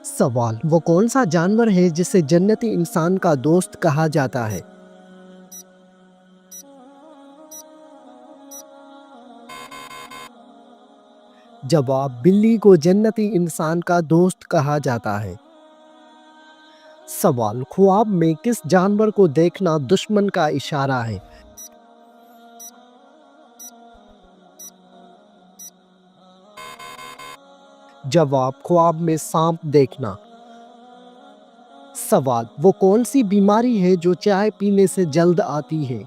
سوال: وہ کون سا جانور ہے جسے جنتی انسان کا دوست کہا جاتا ہے؟ جواب: بلی کو جنتی انسان کا دوست کہا جاتا ہے۔ سوال: خواب میں کس جانور کو دیکھنا دشمن کا اشارہ ہے؟ جواب: خواب میں سانپ دیکھنا۔ سوال: وہ کون سی بیماری ہے جو چائے پینے سے جلد آتی ہے؟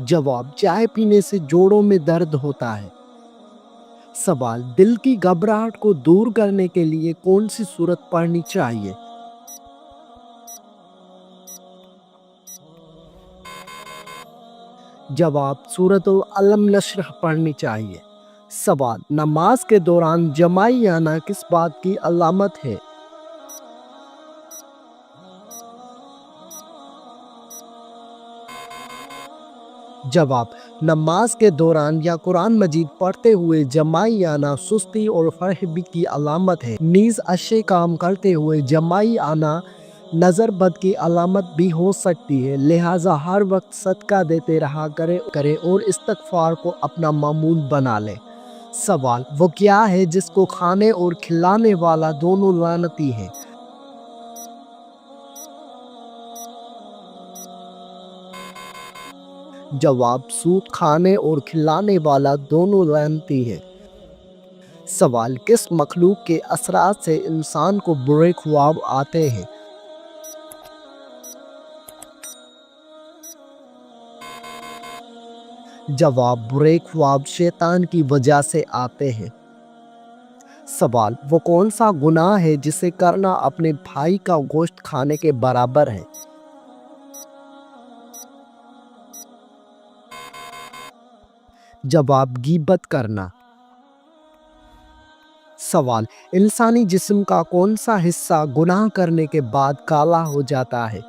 جواب: چائے پینے سے جوڑوں میں درد ہوتا ہے۔ سوال: دل کی گھبراہٹ کو دور کرنے کے لیے کون سی سورت پڑھنی چاہیے؟ جواب: سورۃ الم نشرح پڑھنی چاہیے۔ سوال: نماز کے دوران جمائی آنا کس بات کی علامت ہے؟ جواب: نماز کے دوران یا قرآن مجید پڑھتے ہوئے جمائی آنا سستی اور فرحبی کی علامت ہے، نیز اچھے کام کرتے ہوئے جمائی آنا نظر بد کی علامت بھی ہو سکتی ہے، لہٰذا ہر وقت صدقہ دیتے رہا کرے اور استغفار کو اپنا معمول بنا لے۔ سوال: وہ کیا ہے جس کو کھانے اور کھلانے والا دونوں لعنتی ہیں؟ جواب: سود کھانے اور کھلانے والا دونوں لعنتی ہے۔ سوال: کس مخلوق کے اثرات سے انسان کو برے خواب آتے ہیں؟ جواب: برے خواب شیطان کی وجہ سے آتے ہیں۔ سوال: وہ کون سا گناہ ہے جسے کرنا اپنے بھائی کا گوشت کھانے کے برابر ہے؟ جواب: غیبت کرنا۔ سوال: انسانی جسم کا کون سا حصہ گناہ کرنے کے بعد کالا ہو جاتا ہے؟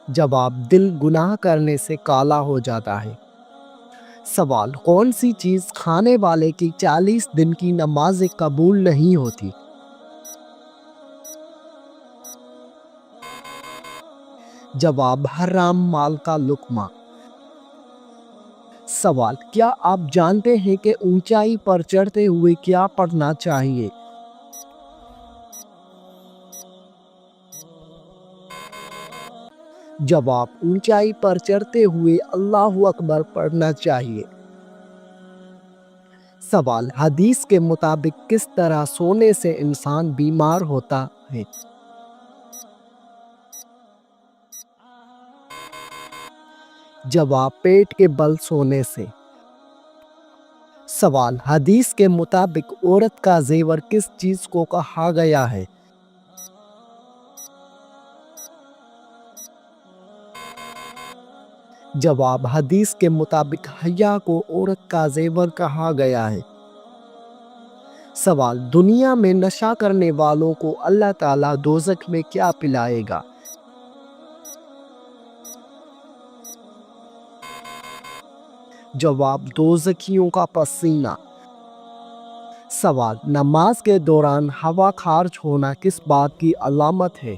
جواب: دل گناہ کرنے سے کالا ہو جاتا ہے۔ سوال: کون سی چیز کھانے والے کی 40 دن کی نمازیں قبول نہیں ہوتی؟ جواب: حرام مال کا لقمہ۔ سوال: کیا آپ جانتے ہیں کہ اونچائی پر چڑھتے ہوئے کیا پڑھنا چاہیے؟ جواب: اونچائی پر چڑھتے ہوئے اللہ اکبر پڑھنا چاہیے۔ سوال: حدیث کے مطابق کس طرح سونے سے انسان بیمار ہوتا ہے؟ جواب: پیٹ کے بل سونے سے۔ سوال: حدیث کے مطابق عورت کا زیور کس چیز کو کہا گیا ہے؟ جواب: حدیث کے مطابق حیا کو عورت کا زیور کہا گیا ہے۔ سوال: دنیا میں نشہ کرنے والوں کو اللہ تعالیٰ دوزخ میں کیا پلائے گا؟ جواب: دوزخیوں کا پسینہ۔ سوال: نماز کے دوران ہوا خارج ہونا کس بات کی علامت ہے؟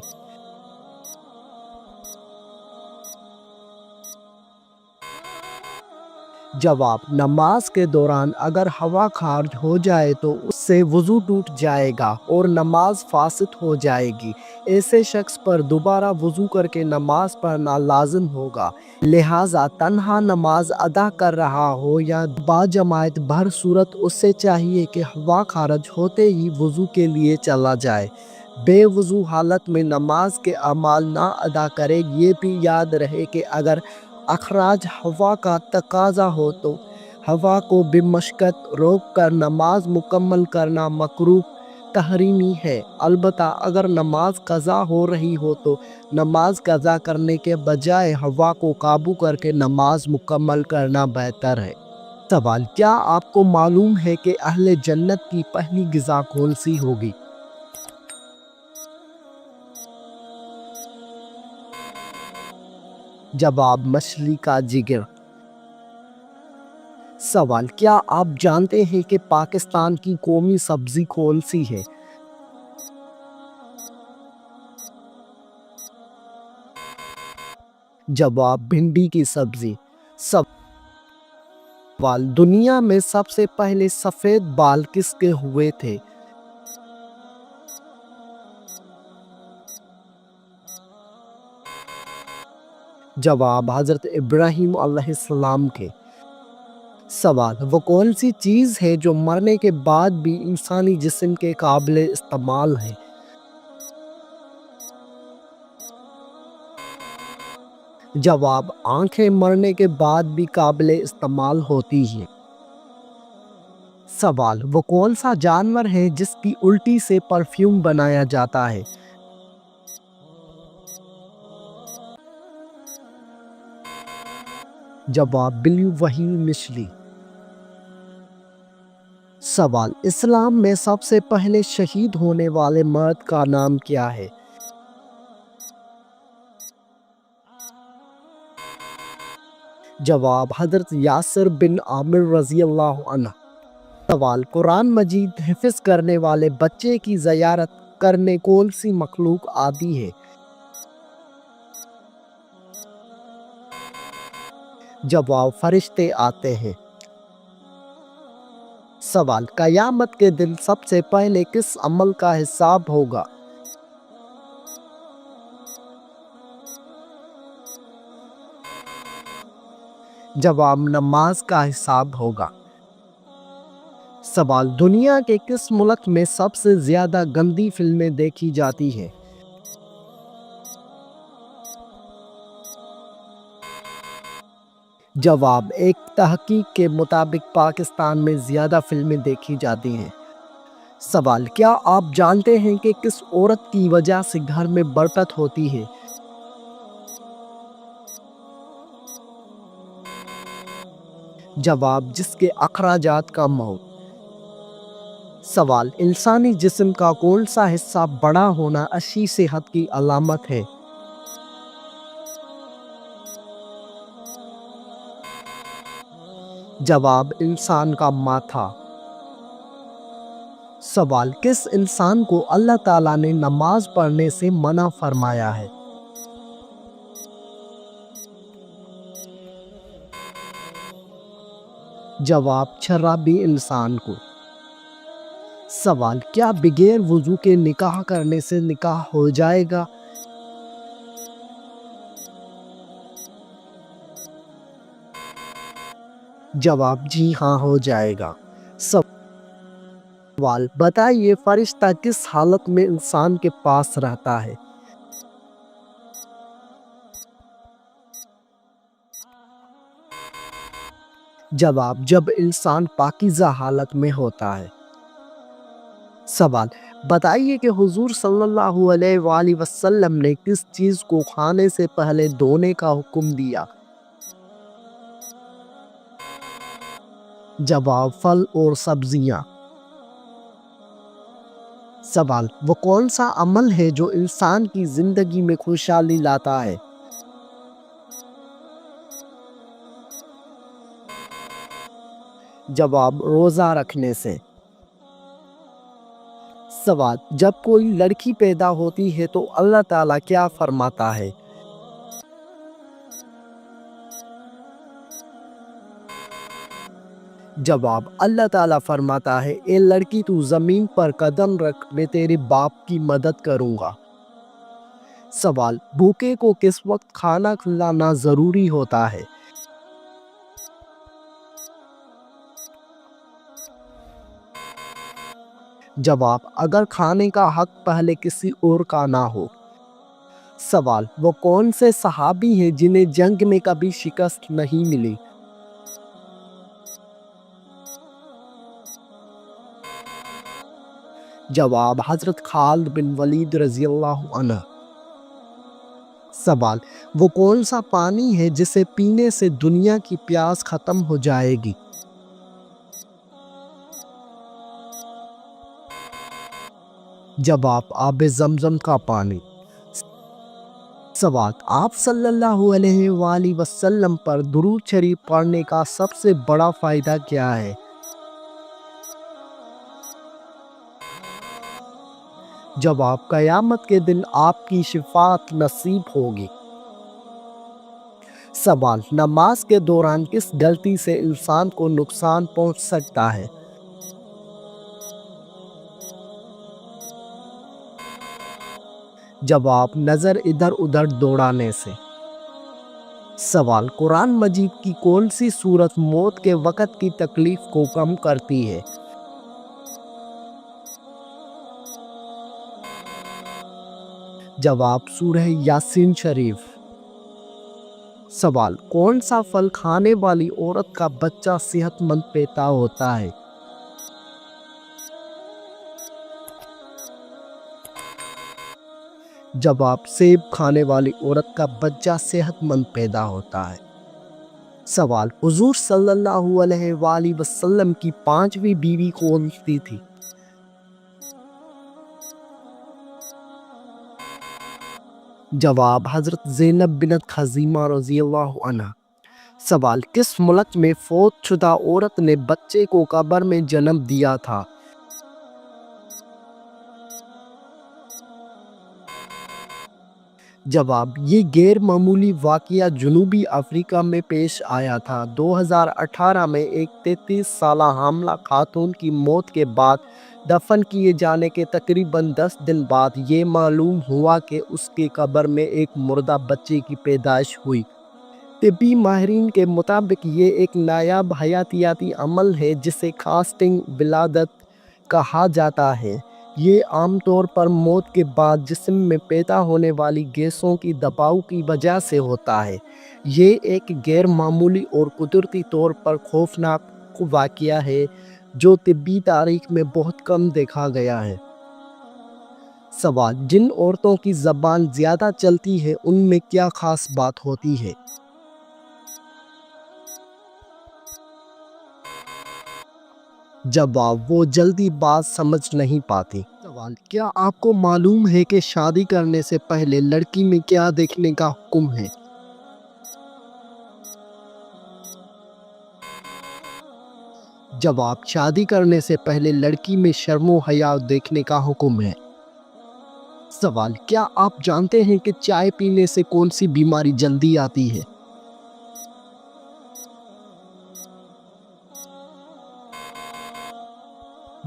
جواب: نماز کے دوران اگر ہوا خارج ہو جائے تو اس سے وضو ٹوٹ جائے گا اور نماز فاسد ہو جائے گی، ایسے شخص پر دوبارہ وضو کر کے نماز پڑھنا لازم ہوگا، لہٰذا تنہا نماز ادا کر رہا ہو یا باجماعت بہر صورت اسے چاہیے کہ ہوا خارج ہوتے ہی وضو کے لیے چلا جائے، بے وضو حالت میں نماز کے اعمال نہ ادا کرے۔ یہ بھی یاد رہے کہ اگر اخراج ہوا کا تقاضا ہو تو ہوا کو بمشقت روک کر نماز مکمل کرنا مکروہ تحریمی ہے، البتہ اگر نماز قضا ہو رہی ہو تو نماز قضا کرنے کے بجائے ہوا کو قابو کر کے نماز مکمل کرنا بہتر ہے۔ سوال: کیا آپ کو معلوم ہے کہ اہل جنت کی پہلی غذا کون سی ہوگی؟ جواب مچھلی کا جگر۔ سوال، کیا آپ جانتے ہیں کہ پاکستان کی قومی سبزی کون سی ہے؟ جواب بھنڈی کی سبزی۔ سوال، دنیا میں سب سے پہلے سفید بال کس کے ہوئے تھے؟ جواب حضرت ابراہیم علیہ السلام کے۔ سوال، وہ کون سی چیز ہے جو مرنے کے بعد بھی انسانی جسم کے قابل استعمال ہے؟ جواب آنکھیں مرنے کے بعد بھی قابل استعمال ہوتی ہیں۔ سوال، وہ کون سا جانور ہے جس کی الٹی سے پرفیوم بنایا جاتا ہے؟ جواب بلیو وہیل مچھلی۔ سوال، اسلام میں سب سے پہلے شہید ہونے والے مرد کا نام کیا ہے؟ جواب حضرت یاسر بن عامر رضی اللہ عنہ۔ سوال، قرآن مجید حفظ کرنے والے بچے کی زیارت کرنے کون سی مخلوق آتی ہے؟ جواب فرشتے آتے ہیں۔ سوال، قیامت کے دن سب سے پہلے کس عمل کا حساب ہوگا؟ جواب نماز کا حساب ہوگا۔ سوال، دنیا کے کس ملک میں سب سے زیادہ گندی فلمیں دیکھی جاتی ہیں؟ جواب ایک تحقیق کے مطابق پاکستان میں زیادہ فلمیں دیکھی جاتی ہیں۔ سوال، کیا آپ جانتے ہیں کہ کس عورت کی وجہ سے گھر میں برکت ہوتی ہے؟ جواب جس کے اخراجات کم ہو۔ سوال، انسانی جسم کا کون سا حصہ بڑا ہونا اچھی صحت کی علامت ہے؟ جواب انسان کا ماتھا۔ سوال، کس انسان کو اللہ تعالیٰ نے نماز پڑھنے سے منع فرمایا ہے؟ جواب شرابی انسان کو۔ سوال، کیا بغیر وضو کے نکاح کرنے سے نکاح ہو جائے گا؟ جواب جی ہاں، ہو جائے گا۔ سوال، بتائیے فرشتہ کس حالت میں انسان کے پاس رہتا ہے؟ جواب جب انسان پاکیزہ حالت میں ہوتا ہے۔ سوال، بتائیے کہ حضور صلی اللہ علیہ وآلہ وسلم نے کس چیز کو کھانے سے پہلے دھونے کا حکم دیا؟ جواب پھل اور سبزیاں۔ سوال، وہ کون سا عمل ہے جو انسان کی زندگی میں خوشحالی لاتا ہے؟ جواب روزہ رکھنے سے۔ سوال، جب کوئی لڑکی پیدا ہوتی ہے تو اللہ تعالیٰ کیا فرماتا ہے؟ جواب اللہ تعالیٰ فرماتا ہے، اے لڑکی تو زمین پر قدم رکھ، میں تیرے باپ کی مدد کروں گا۔ سوال، بھوکے کو کس وقت کھانا کھلانا ضروری ہوتا ہے؟ جواب اگر کھانے کا حق پہلے کسی اور کا نہ ہو۔ سوال، وہ کون سے صحابی ہیں جنہیں جنگ میں کبھی شکست نہیں ملی؟ جواب حضرت خالد بن ولید رضی اللہ عنہ۔ سوال، وہ کون سا پانی ہے جسے پینے سے دنیا کی پیاس ختم ہو جائے گی؟ جواب آب زمزم کا پانی۔ سوال: آپ صلی اللہ علیہ وآلہ وسلم پر درود شریف پڑھنے کا سب سے بڑا فائدہ کیا ہے؟ جواب: قیامت کے دن آپ کی شفاعت نصیب ہوگی۔ سوال: نماز کے دوران کس غلطی سے انسان کو نقصان پہنچ سکتا ہے؟ جواب: نظر ادھر ادھر دوڑانے سے۔ سوال: قرآن مجید کی کون سی سورت موت کے وقت کی تکلیف کو کم کرتی ہے؟ جواب: سورہ یاسین شریف۔ سوال: کون سا پھل کھانے والی عورت کا بچہ صحت مند پیدا ہوتا ہے؟ جواب: سیب کھانے والی عورت کا بچہ صحت مند پیدا ہوتا ہے۔ سوال: حضور صلی اللہ علیہ وآلہ وسلم کی 5ویں بیوی کون سی تھی؟ جواب: حضرت زینب بنت خزیمہ رضی اللہ عنہ۔ سوال: کس ملک میں فوت شدہ عورت نے بچے کو قبر میں جنم دیا تھا؟ جواب: یہ غیر معمولی واقعہ جنوبی افریقہ میں پیش آیا تھا۔ 2018 میں ایک 33 سالہ حاملہ خاتون کی موت کے بعد دفن کیے جانے کے تقریباً 10 دن بعد یہ معلوم ہوا کہ اس کی قبر میں ایک مردہ بچے کی پیدائش ہوئی۔ طبی ماہرین کے مطابق یہ ایک نایاب حیاتیاتی عمل ہے جسے کاسٹنگ ولادت کہا جاتا ہے۔ یہ عام طور پر موت کے بعد جسم میں پیدا ہونے والی گیسوں کی دباؤ کی وجہ سے ہوتا ہے۔ یہ ایک غیر معمولی اور قدرتی طور پر خوفناک واقعہ ہے جو طبی تاریخ میں بہت کم دیکھا گیا ہے۔ سوال: جن عورتوں کی زبان زیادہ چلتی ہے ان میں کیا خاص بات ہوتی ہے؟ جواب: وہ جلدی بات سمجھ نہیں پاتی۔ سوال: کیا آپ کو معلوم ہے کہ شادی کرنے سے پہلے لڑکی میں کیا دیکھنے کا حکم ہے؟ جواب: شادی کرنے سے پہلے لڑکی میں شرم و حیا دیکھنے کا حکم ہے۔ سوال: کیا آپ جانتے ہیں کہ چائے پینے سے کون سی بیماری جلدی آتی ہے؟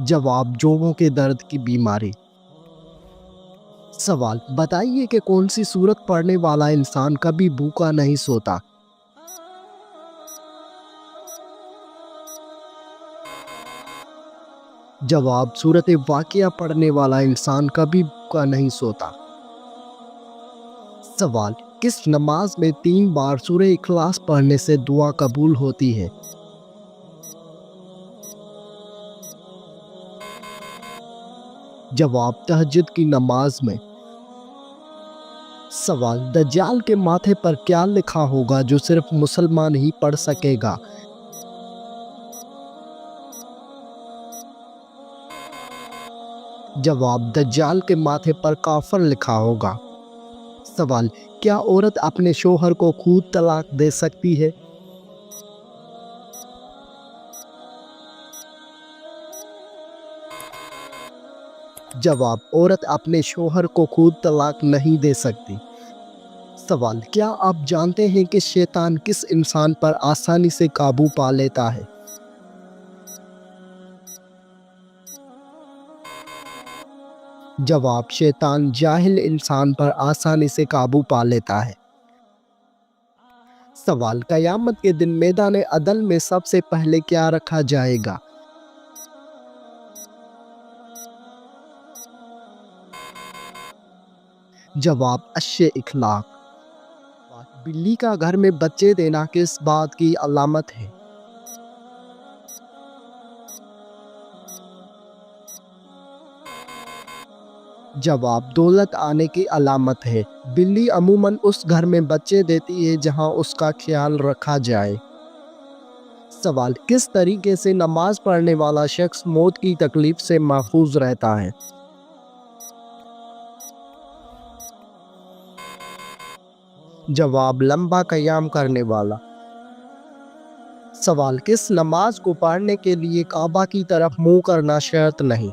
جواب: جوڑوں کے درد کی بیماری۔ سوال: بتائیے کہ کون سی سورت پڑھنے والا انسان کبھی بھوکا نہیں سوتا؟ جواب: سورت واقعہ پڑھنے والا انسان کبھی بھوکا نہیں سوتا۔ سوال: کس نماز میں 3 بار سورہ اخلاص پڑھنے سے دعا قبول ہوتی ہے؟ جواب: تہجد کی نماز میں۔ سوال: دجال کے ماتھے پر کیا لکھا ہوگا جو صرف مسلمان ہی پڑھ سکے گا؟ جواب: دجال کے ماتھے پر کافر لکھا ہوگا۔ سوال: کیا عورت اپنے شوہر کو خود طلاق دے سکتی ہے؟ جواب: عورت اپنے شوہر کو خود طلاق نہیں دے سکتی۔ سوال: کیا آپ جانتے ہیں کہ شیطان کس انسان پر آسانی سے قابو پا لیتا ہے؟ جواب: شیطان جاہل انسان پر آسانی سے قابو پا لیتا ہے۔ سوال: قیامت کے دن میدان عدل میں سب سے پہلے کیا رکھا جائے گا؟ جواب: اچھے اخلاق۔ بلی کا گھر میں بچے دینا کس بات کی علامت ہے؟ جواب: دولت آنے کی علامت ہے۔ بلی عموماً اس گھر میں بچے دیتی ہے جہاں اس کا خیال رکھا جائے۔ سوال: کس طریقے سے نماز پڑھنے والا شخص موت کی تکلیف سے محفوظ رہتا ہے؟ جواب لمبا قیام کرنے والا۔ سوال کس نماز کو پڑھنے کے لیے کعبہ کی طرف منہ کرنا شرط نہیں؟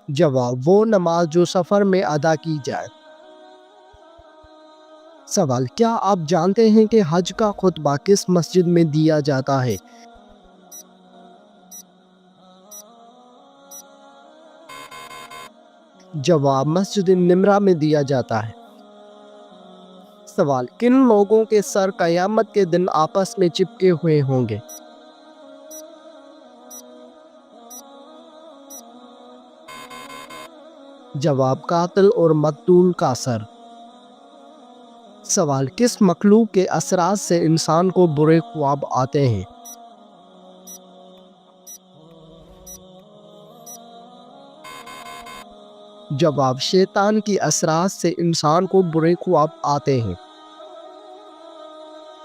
جواب وہ نماز جو سفر میں ادا کی جائے۔ سوال کیا آپ جانتے ہیں کہ حج کا خطبہ کس مسجد میں دیا جاتا ہے؟ جواب مسجد نمرہ میں دیا جاتا ہے۔ سوال کن لوگوں کے سر قیامت کے دن آپس میں چپکے ہوئے ہوں گے؟ جواب قاتل اور مقتول کا سر۔ سوال کس مخلوق کے اثرات سے انسان کو برے خواب آتے ہیں؟ جواب شیطان کی اثرات سے انسان کو برے خواب آتے ہیں۔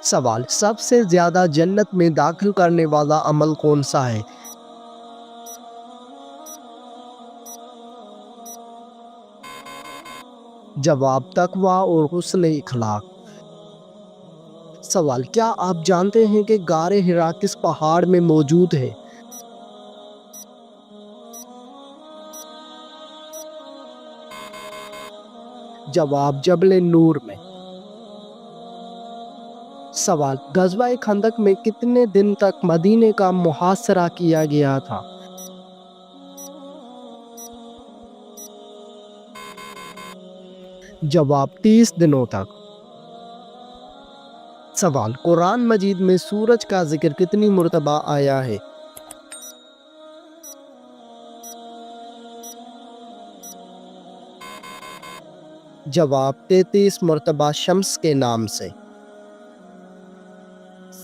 سوال سب سے زیادہ جنت میں داخل کرنے والا عمل کون سا ہے؟ جواب تقویٰ اور حسن اخلاق۔ سوال کیا آپ جانتے ہیں کہ غار حرا کس پہاڑ میں موجود ہے؟ جواب جبل نور میں۔ سوال غزوہ خندق میں کتنے دن تک مدینے کا محاصرہ کیا گیا تھا؟ جواب 30 دنوں تک۔ سوال قرآن مجید میں سورج کا ذکر کتنی مرتبہ آیا ہے؟ جواب 33 مرتبہ شمس کے نام سے۔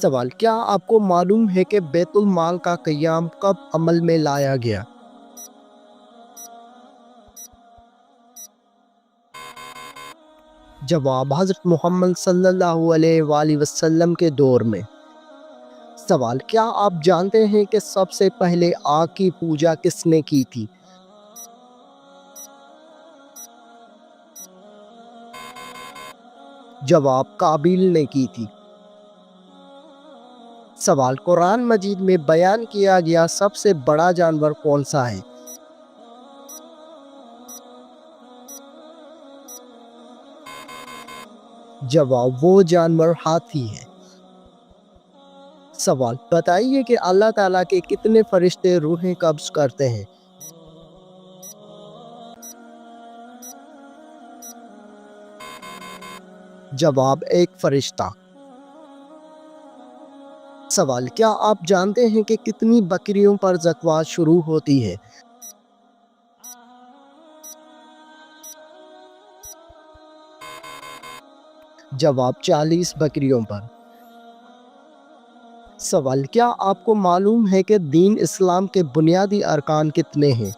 سوال کیا آپ کو معلوم ہے کہ بیت المال کا قیام کب عمل میں لایا گیا؟ جواب حضرت محمد صلی اللہ علیہ وآلہ وسلم کے دور میں۔ سوال کیا آپ جانتے ہیں کہ سب سے پہلے آگ کی پوجا کس نے کی تھی؟ جواب قابیل نے کی تھی۔ سوال قرآن مجید میں بیان کیا گیا سب سے بڑا جانور کون سا ہے؟ جواب وہ جانور ہاتھی ہے۔ سوال بتائیے کہ اللہ تعالیٰ کے کتنے فرشتے روحیں قبض کرتے ہیں؟ جواب ایک فرشتہ۔ سوال کیا آپ جانتے ہیں کہ کتنی بکریوں پر زکوٰۃ شروع ہوتی ہے؟ جواب 40 بکریوں پر۔ سوال کیا آپ کو معلوم ہے کہ دین اسلام کے بنیادی ارکان کتنے ہیں؟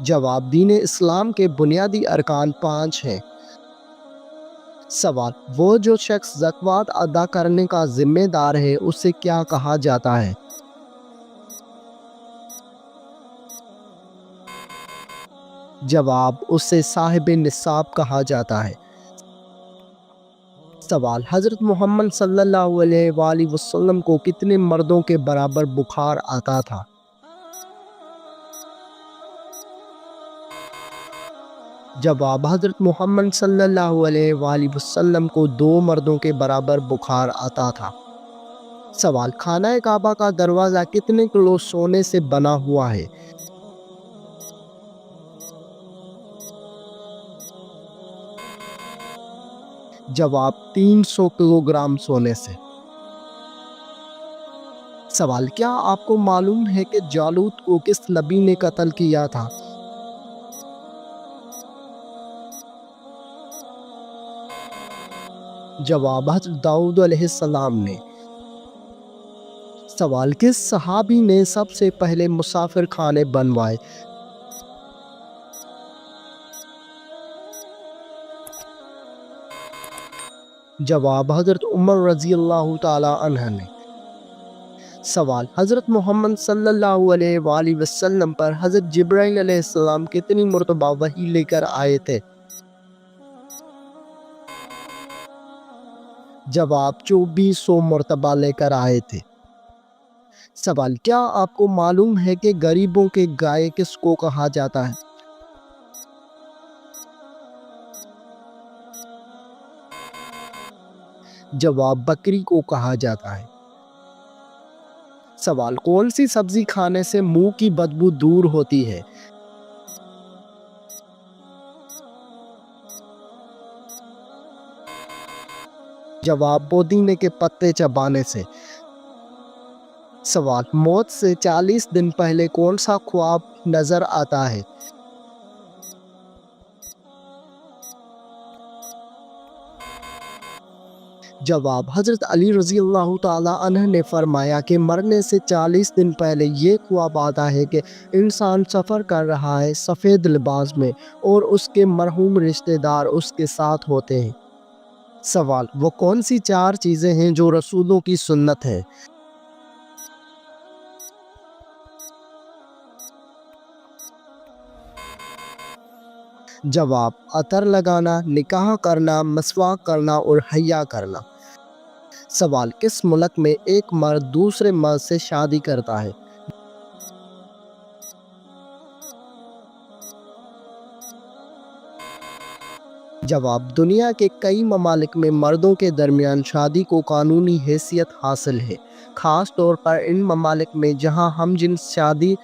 جواب دین اسلام کے بنیادی ارکان 5 ہیں۔ سوال وہ جو شخص زکوٰۃ ادا کرنے کا ذمہ دار ہے اسے کیا کہا جاتا ہے؟ جواب اسے صاحب نصاب کہا جاتا ہے۔ سوال حضرت محمد صلی اللہ علیہ وآلہ وسلم کو کتنے مردوں کے برابر بخار آتا تھا؟ جواب حضرت محمد صلی اللہ علیہ وآلہ وسلم کو 2 مردوں کے برابر بخار آتا تھا۔ سوال خانہ کعبہ کا دروازہ کتنے کلو سونے سے بنا ہوا ہے؟ جواب 300 کلو گرام سونے سے۔ سوال کیا آپ کو معلوم ہے کہ جالوت کو کس نبی نے قتل کیا تھا؟ جواب حضرت داؤد علیہ السلام نے۔ سوال کس صحابی نے سب سے پہلے مسافر خانے بنوائے؟ جواب حضرت عمر رضی اللہ تعالی عنہ نے۔ سوال: حضرت محمد صلی اللہ علیہ وآلہ وسلم پر حضرت جبرائیل علیہ السلام کتنی مرتبہ وحی لے کر آئے تھے؟ جواب: 2400 مرتبہ لے کر آئے تھے۔ سوال: کیا آپ کو معلوم ہے کہ غریبوں کے گائے کس کو کہا جاتا ہے؟ جواب: بکری کو کہا جاتا ہے۔ سوال: کون سی سبزی کھانے سے منہ کی بدبو دور ہوتی ہے؟ جواب: پودینے کے پتے چبانے سے۔ سوال: موت سے 40 دن پہلے کون سا خواب نظر آتا ہے؟ جواب: حضرت علی رضی اللہ تعالیٰ عنہ نے فرمایا کہ مرنے سے 40 دن پہلے یہ خواب آتا ہے کہ انسان سفر کر رہا ہے سفید لباس میں اور اس کے مرحوم رشتہ دار اس کے ساتھ ہوتے ہیں۔ سوال: وہ کون سی 4 چیزیں ہیں جو رسولوں کی سنت ہے؟ جواب: عطر لگانا، نکاح کرنا، مسواک کرنا اور حیا کرنا۔ سوال: کس ملک میں ایک مرد دوسرے مرد سے شادی کرتا ہے؟ جواب: دنیا کے کئی ممالک میں مردوں کے درمیان شادی کو قانونی حیثیت حاصل ہے، خاص طور پر ان ممالک میں جہاں ہم جنس شادی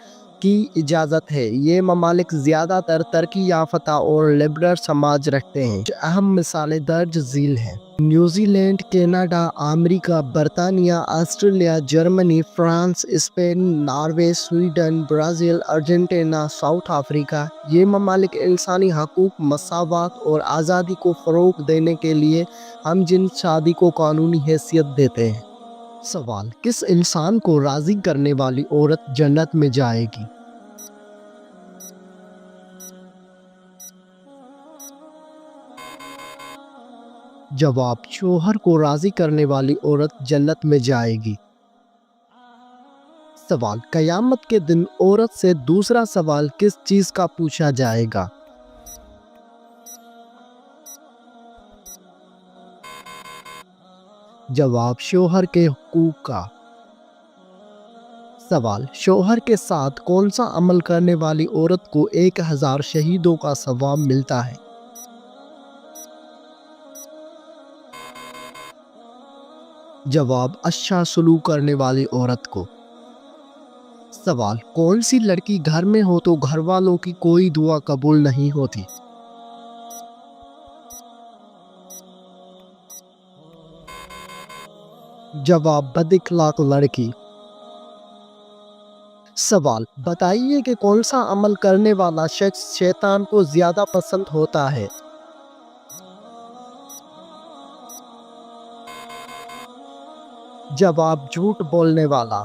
کی اجازت ہے۔ یہ ممالک زیادہ تر ترقی یافتہ اور لبرل سماج رکھتے ہیں۔ کچھ اہم مثالیں درج ذیل ہیں: نیوزی لینڈ، کینیڈا، امریکہ، برطانیہ، Australia, Germany, France, Spain, Norway, Sweden, Brazil, Argentina, South Africa. یہ ممالک انسانی حقوق، مساوات اور آزادی کو فروغ دینے کے لیے ہم جنس شادی کو قانونی حیثیت دیتے ہیں۔ سوال: کس انسان کو راضی کرنے والی عورت جنت میں جائے گی؟ جواب: شوہر کو راضی کرنے والی عورت جنت میں جائے گی۔ سوال: قیامت کے دن عورت سے دوسرا سوال کس چیز کا پوچھا جائے گا؟ جواب: شوہر کے حقوق کا۔ سوال: شوہر کے ساتھ کون سا عمل کرنے والی عورت کو 1000 شہیدوں کا ثواب ملتا ہے؟ جواب: اچھا سلوک کرنے والی عورت کو۔ سوال: کون سی لڑکی گھر میں ہو تو گھر والوں کی کوئی دعا قبول نہیں ہوتی؟ جواب: بد اخلاق لڑکی۔ سوال: بتائیے کہ کون سا عمل کرنے والا شخص شیطان کو زیادہ پسند ہوتا ہے؟ جواب: جھوٹ بولنے والا۔